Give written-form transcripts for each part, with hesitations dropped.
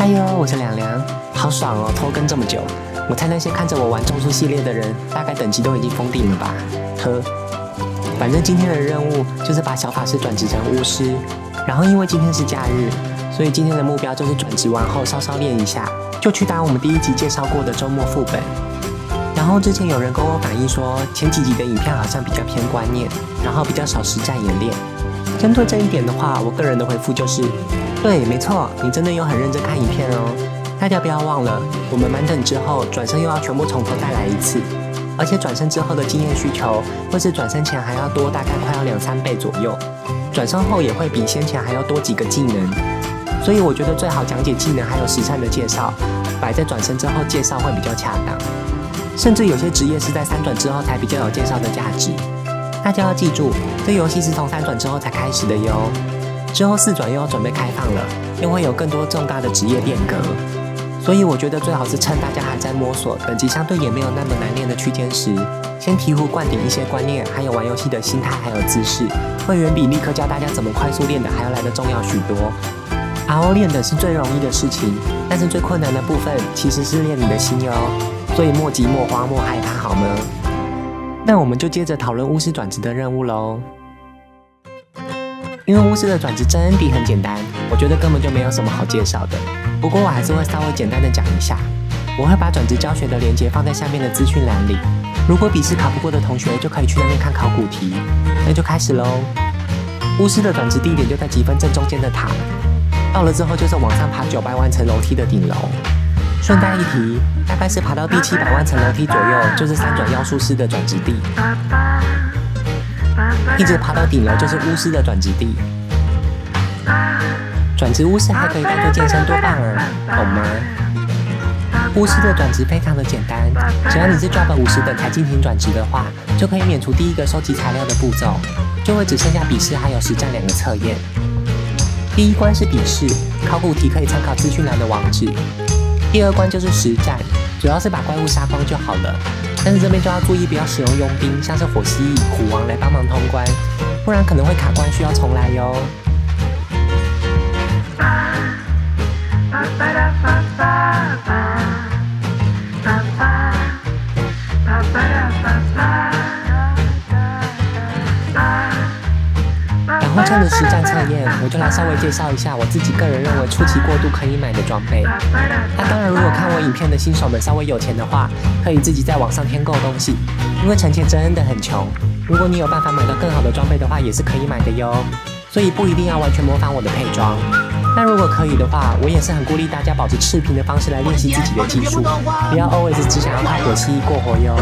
嗨哟，我是凉凉，好爽哦，拖更这么久。我猜那些看着我玩咒术系列的人，大概等级都已经封顶了吧？呵，反正今天的任务就是把小法师转职成巫师，然后因为今天是假日，所以今天的目标就是转职完后稍稍练一下，就去打我们第一集介绍过的周末副本。然后之前有人跟我反映说，前几集的影片好像比较偏观念，然后比较少实战演练。针对这一点的话，我个人的回复就是，对，没错，你真的有很认真看影片哦。大家不要忘了，我们满等之后转身又要全部从头再来一次，而且转身之后的经验需求会是转身前还要多大概快要2-3倍左右，转身后也会比先前还要多几个技能，所以我觉得最好讲解技能还有实战的介绍摆在转身之后介绍会比较恰当，甚至有些职业是在3转之后才比较有介绍的价值。大家要记住，这游戏是从3转之后才开始的哟，之后4转又要准备开放了，又会有更多重大的职业变革，所以我觉得最好是趁大家还在摸索，等级相对也没有那么难练的区间时，先醍醐灌顶一些观念，还有玩游戏的心态还有姿势，会远比立刻教大家怎么快速练的还要来得重要许多。RO 练的是最容易的事情，但是最困难的部分其实是练你的心哟，所以莫急莫慌莫害怕好吗？那我们就接着讨论巫师转职的任务咯。因为巫师的转职真的很简单，我觉得根本就没有什么好介绍的。不过我还是会稍微简单的讲一下。我会把转职教学的连结放在下面的资讯栏里，如果笔试考不过的同学就可以去那边看考古题。那就开始咯。巫师的转职地点就在积分正中间的塔，到了之后就是往上爬900万层楼梯的顶楼。顺带一提，大概是爬到第700万层楼梯左右，就是3转妖术师的转职地。一直爬到顶楼就是巫师的转职地。转职巫师还可以当做健身，多棒啊，懂吗？巫师的转职非常的简单，只要你是 Job 50等才进行转职的话，就可以免除第一个收集材料的步骤，就会只剩下笔试还有实战2个测验。第一关是笔试，考古题可以参考资讯栏的网址。第二关就是实战，主要是把怪物杀光就好了，但是这边就要注意不要使用佣兵，像是火蜥蜴、虎王来帮忙通关，不然可能会卡关需要重来哟。然后趁着实战测验，我就来稍微介绍一下我自己个人认为初期过渡可以买的装备。那当然，如果看我影片的新手们稍微有钱的话，可以自己在网上添购东西，因为陈钱真的很穷。如果你有办法买到更好的装备的话，也是可以买的哟。所以不一定要完全模仿我的配装。但如果可以的话，我也是很鼓励大家保持赤贫的方式来练习自己的技术，不要 always 只想要靠火蜥蜴过活哟。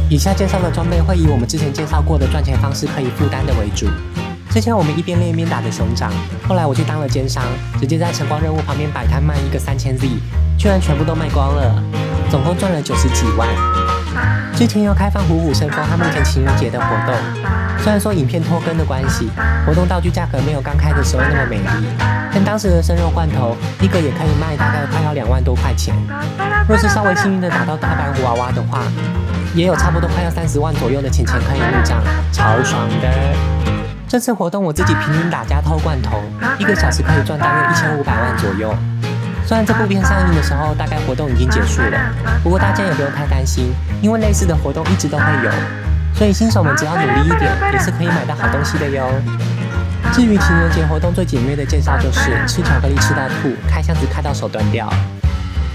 以下介绍的装备会以我们之前介绍过的赚钱方式可以负担的为主。之前我们一边练一边打的熊掌，后来我去当了奸商，直接在晨光任务旁边摆摊卖一个3000Z，居然全部都卖光了，总共赚了90几万。之前又开放虎虎生风他目前情人节的活动，虽然说影片拖更的关系，活动道具价格没有刚开的时候那么美丽，但当时的生肉罐头一个也可以卖大概快要2万多块钱。若是稍微幸运的打到大白虎娃娃的话，也有差不多快要30万左右的钱可以入账，超爽的。这次活动我自己平均打加偷罐头，1个小时可以赚大约1500万左右。虽然这部片上映的时候大概活动已经结束了，不过大家也不用太担心，因为类似的活动一直都会有，所以新手们只要努力一点，也是可以买到好东西的哟。至于情人节活动最简约的介绍就是吃巧克力吃到吐，开箱子开到手断掉。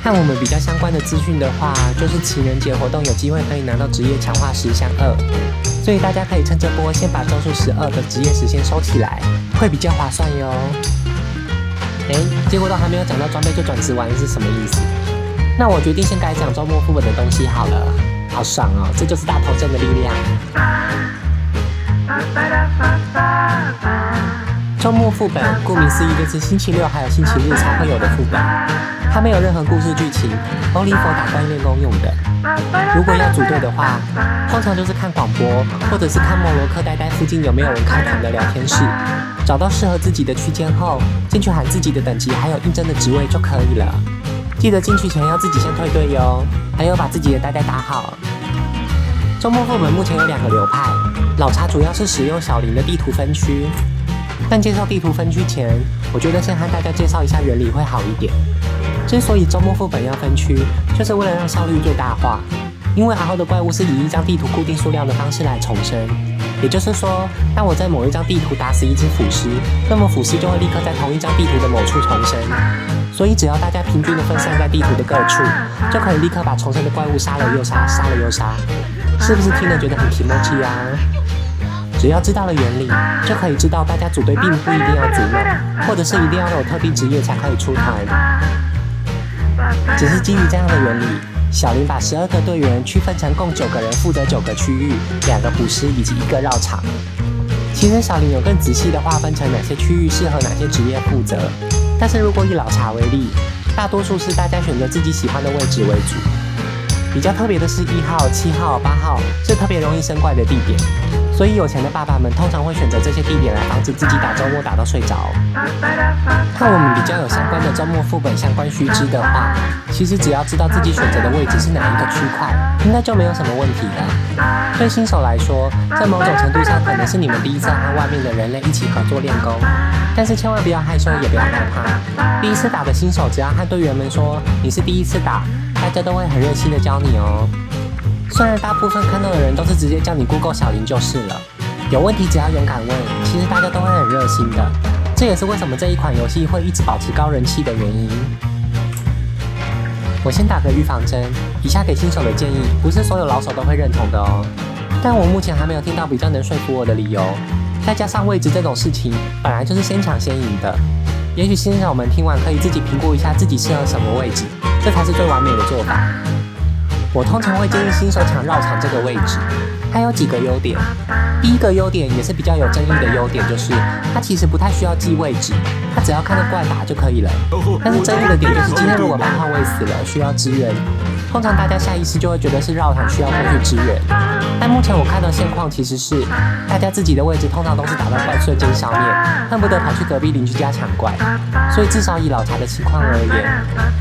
和我们比较相关的资讯的话，就是情人节活动有机会可以拿到职业强化10项2，所以大家可以趁这波先把周数12的职业时先收起来，会比较划算哟。结果都还没有讲到装备就转职完是什么意思？那我决定先改讲周末副本的东西好了，好爽哦，这就是大头阵的力量。周末副本顾名思义就是星期6还有星期日才会有的副本，它没有任何故事剧情，only for打怪练功用的。如果要组队的话，通常就是看广播，或者是看莫罗克呆呆附近有没有人开团的聊天室，找到适合自己的区间后，进去喊自己的等级还有应征的职位就可以了。记得进去前要自己先退队哟，还有把自己的呆呆打好。周末副本目前有2个流派，老茶主要是使用小林的地图分区，但介绍地图分区前，我觉得先和大家介绍一下原理会好一点。之所以周末副本要分区，就是为了让效率最大化。因为 RO 的怪物是以一张地图固定数量的方式来重生，也就是说，当我在某一张地图打死一只腐尸，那么腐尸就会立刻在同一张地图的某处重生。所以只要大家平均的分散在地图的各处，就可以立刻把重生的怪物杀了又杀，杀了又杀。是不是听了觉得很提莫气啊？只要知道了原理，就可以知道大家组队并不一定要组满，或者是一定要有特定职业才可以出团。只是基于这样的原理，小林把12个队员区分成共9个人负责9个区域、2个捕食以及1个绕场。其实小林有更仔细的划分成哪些区域适合哪些职业负责，但是如果以老茶为例，大多数是大家选择自己喜欢的位置为主。比较特别的是1号、7号、8号是特别容易生怪的地点，所以有钱的爸爸们通常会选择这些地点来防止自己打周末打到睡着。看我们比较有相关的周末副本相关须知的话，其实只要知道自己选择的位置是哪一个区块，应该就没有什么问题了。对新手来说，在某种程度上可能是你们第一次和外面的人类一起合作练功，但是千万不要害羞，也不要害怕。第一次打的新手只要和队员们说你是第一次打，大家都会很热心的教你哦。虽然大部分看到的人都是直接叫你 Google 小林就是了，有问题只要勇敢问，其实大家都会很热心的。这也是为什么这一款游戏会一直保持高人气的原因。我先打个预防针，以下给新手的建议不是所有老手都会认同的哦，但我目前还没有听到比较能说服我的理由。再加上位置这种事情本来就是先抢先赢的，也许新手们听完可以自己评估一下自己适合什么位置，这才是最完美的做法。我通常会建议新手抢绕场这个位置，它有几个优点。第一个优点也是比较有争议的优点，就是它其实不太需要记位置，它只要看着怪打就可以了。但是争议的点就是今天如果8号位死了需要支援，通常大家下意识就会觉得是绕场需要过去支援。但目前我看到现况其实是大家自己的位置通常都是打到怪瞬间消灭，恨不得跑去隔壁邻居家抢怪。所以至少以老茶的情况而言，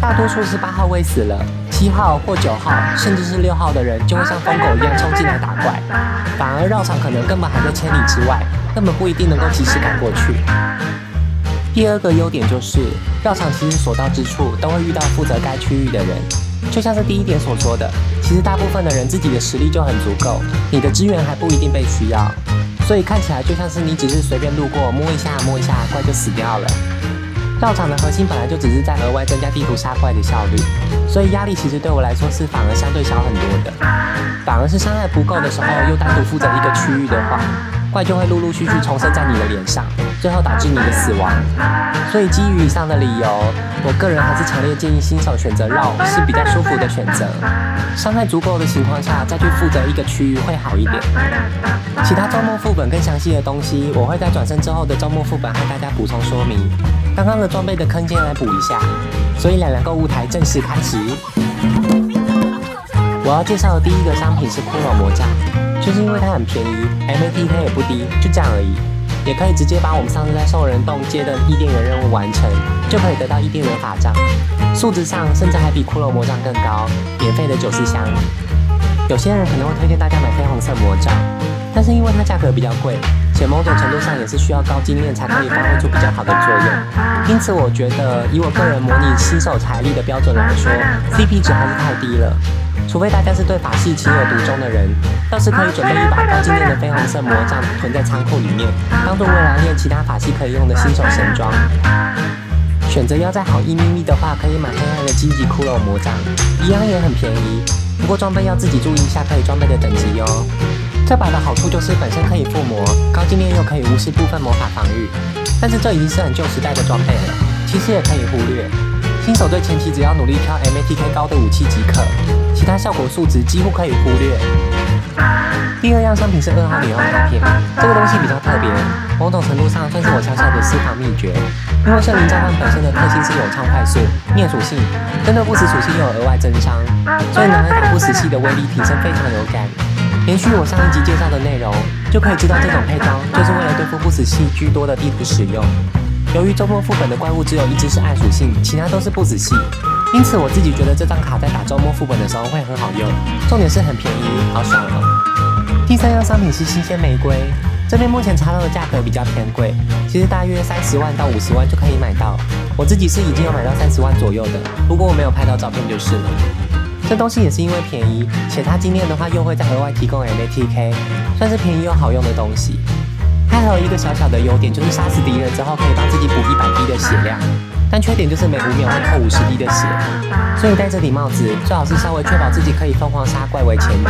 大多数是8号位死了，7号或9号甚至是6号的人就会像疯狗一样冲进来打怪，反而绕场可能根本还在千里之外，根本不一定能够及时赶过去。第二个优点就是绕场其实所到之处都会遇到负责该区域的人，就像是第一点所说的，其实大部分的人自己的实力就很足够，你的支援还不一定被需要，所以看起来就像是你只是随便路过摸一下怪就死掉了。绕场的核心本来就只是在额外增加地图杀怪的效率，所以压力其实对我来说是反而相对小很多的。反而是伤害不够的时候又单独负责一个区域的话，怪就会陆陆续续重生在你的脸上，最后导致你的死亡。所以基于以上的理由，我个人还是强烈建议新手选择绕是比较舒服的选择，伤害足够的情况下再去负责一个区域会好一点。其他周末副本更详细的东西，我会在转身之后的周末副本和大家补充说明。刚刚的装备的坑先来补一下，所以两购物台正式开始。我要介绍的第一个商品是骷髅魔杖，就是因为它很便宜 ，MATK 也不低，就这样而已。也可以直接把我们上次在兽人洞接的伊甸园任务完成，就可以得到伊甸园法杖，数值上甚至还比骷髅魔杖更高，免费的94箱。有些人可能会推荐大家买绯红色魔杖，但是因为它价格比较贵，且某种程度上也是需要高精炼才可以发挥出比较好的作用，因此我觉得以我个人模拟新手财力的标准来说 ，CP 值还是太低了。除非大家是对法系情有独钟的人，倒是可以准备一把高精炼的绯红色魔杖囤在仓库里面，当做未来练其他法系可以用的新手神装。选择要在好1咪咪的话，可以买黑暗的荆棘骷髅魔杖，一样也很便宜，不过装备要自己注意一下可以装备的等级哦。这把的好处就是本身可以附魔，高精炼又可以无视部分魔法防御，但是这已经是很旧时代的装备了，其实也可以忽略。新手队前期只要努力挑 MATK 高的武器即可，其他效果数值几乎可以忽略。第二样商品是2号女王卡片，这个东西比较特别，某种程度上算是我小小的私藏秘诀。因为圣灵召唤本身的特性是咏唱快速、灭属性，针对不死属性又有额外增伤，所以拿来打不死系的威力提升非常有感。延续我上一集介绍的内容，就可以知道这种配装就是为了对付不死系居多的地图使用。由于周末副本的怪物只有一只是暗属性，其他都是不死系，因此我自己觉得这张卡在打周末副本的时候会很好用，重点是很便宜，好爽哦。第三样商品是新鲜玫瑰，这边目前查到的价格比较偏贵，其实大约30万到50万就可以买到。我自己是已经有买到30万左右的，不过我没有拍到照片就是了。这东西也是因为便宜，且它今天的话又会再额外提供 MATK， 算是便宜又好用的东西。它还有一个小小的优点，就是杀死敌人之后可以帮自己补100滴的血量，但缺点就是每5秒会扣50滴的血，所以戴这顶帽子最好是稍微确保自己可以疯狂杀怪为前提，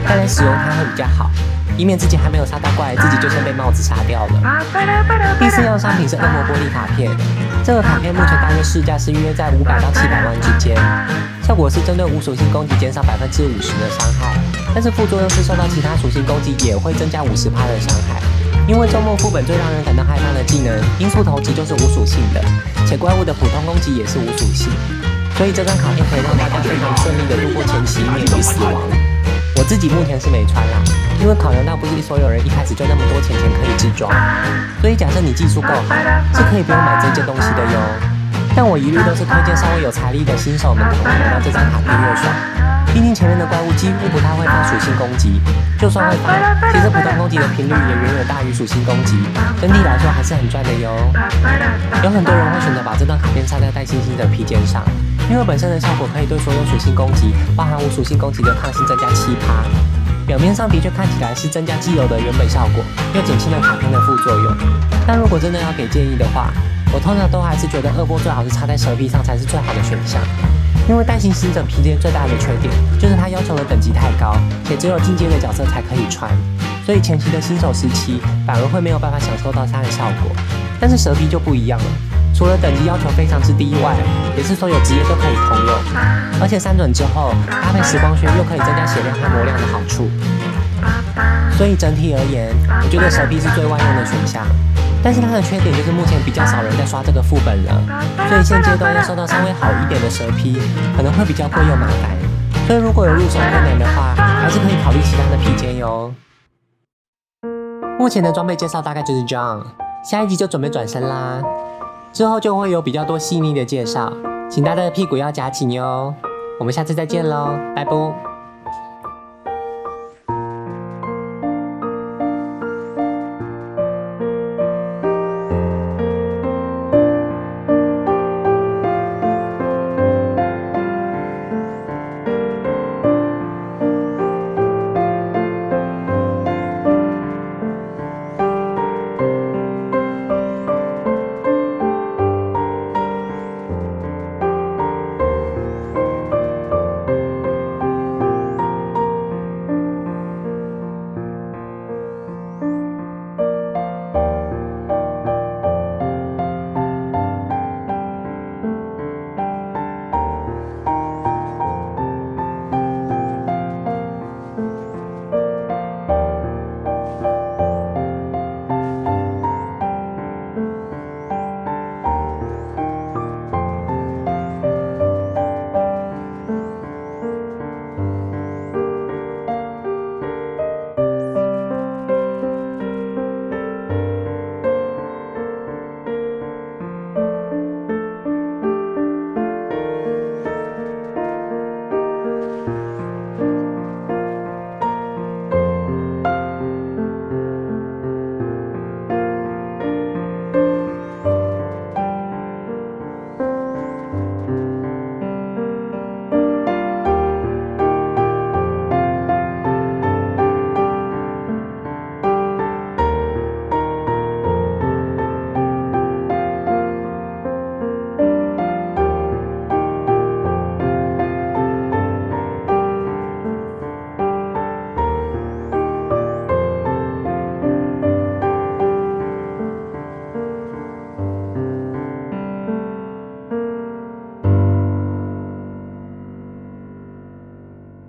再来使用它会比较好，以免自己还没有杀到怪，自己就先被帽子杀掉了。第4样商品是恶魔玻璃卡片，这个卡片目前大约市价是约在500到700万之间，效果是针对无属性攻击减少50%的伤害，但是副作用是受到其他属性攻击也会增加50%的伤害。因为周末副本最让人感到害怕的技能音速投掷就是无属性的，且怪物的普通攻击也是无属性，所以这张卡片可以让大家非常顺利的度过前期免于死亡。我自己目前是没穿啦，因为考量到不是所有人一开始就那么多钱可以制装，所以假设你技术够好，是可以不用买这件东西的哟。但我一律都是推荐稍微有财力的新手们赶快买到这张卡片越爽，毕竟前面的怪物几乎不太会发属性攻击，就算会发，其实普通攻击的频率也远远大于属性攻击，整体来说还是很赚的哟。有很多人会选择把这张卡片插在带星星的披肩上，因为本身的效果可以对所有属性攻击，包含无属性攻击的抗性增加7%。表面上的确看起来是增加基友的原本效果，又减轻了卡片的副作用。但如果真的要给建议的话，我通常都还是觉得恶波最好是插在蛇皮上才是最好的选项。因为带行使者披肩最大的缺点就是它要求的等级太高，且只有进阶的角色才可以穿，所以前期的新手时期反而会没有办法享受到它的效果。但是蛇皮就不一样了，除了等级要求非常之低外，也是所有职业都可以通用，而且3转之后搭配时光圈又可以增加血量和魔量的好处。所以整体而言，我觉得蛇皮是最万用的选项。但是它的缺点就是目前比较少人在刷这个副本了，所以现阶段要收到稍微好一点的蛇皮可能会比较贵又麻烦，所以如果有入手困难的话，还是可以考虑其他的披肩哟。目前的装备介绍大概就是这样，下一集就准备转身啦，之后就会有比较多细腻的介绍，请大家的屁股要夹紧哟。我们下次再见喽，拜拜。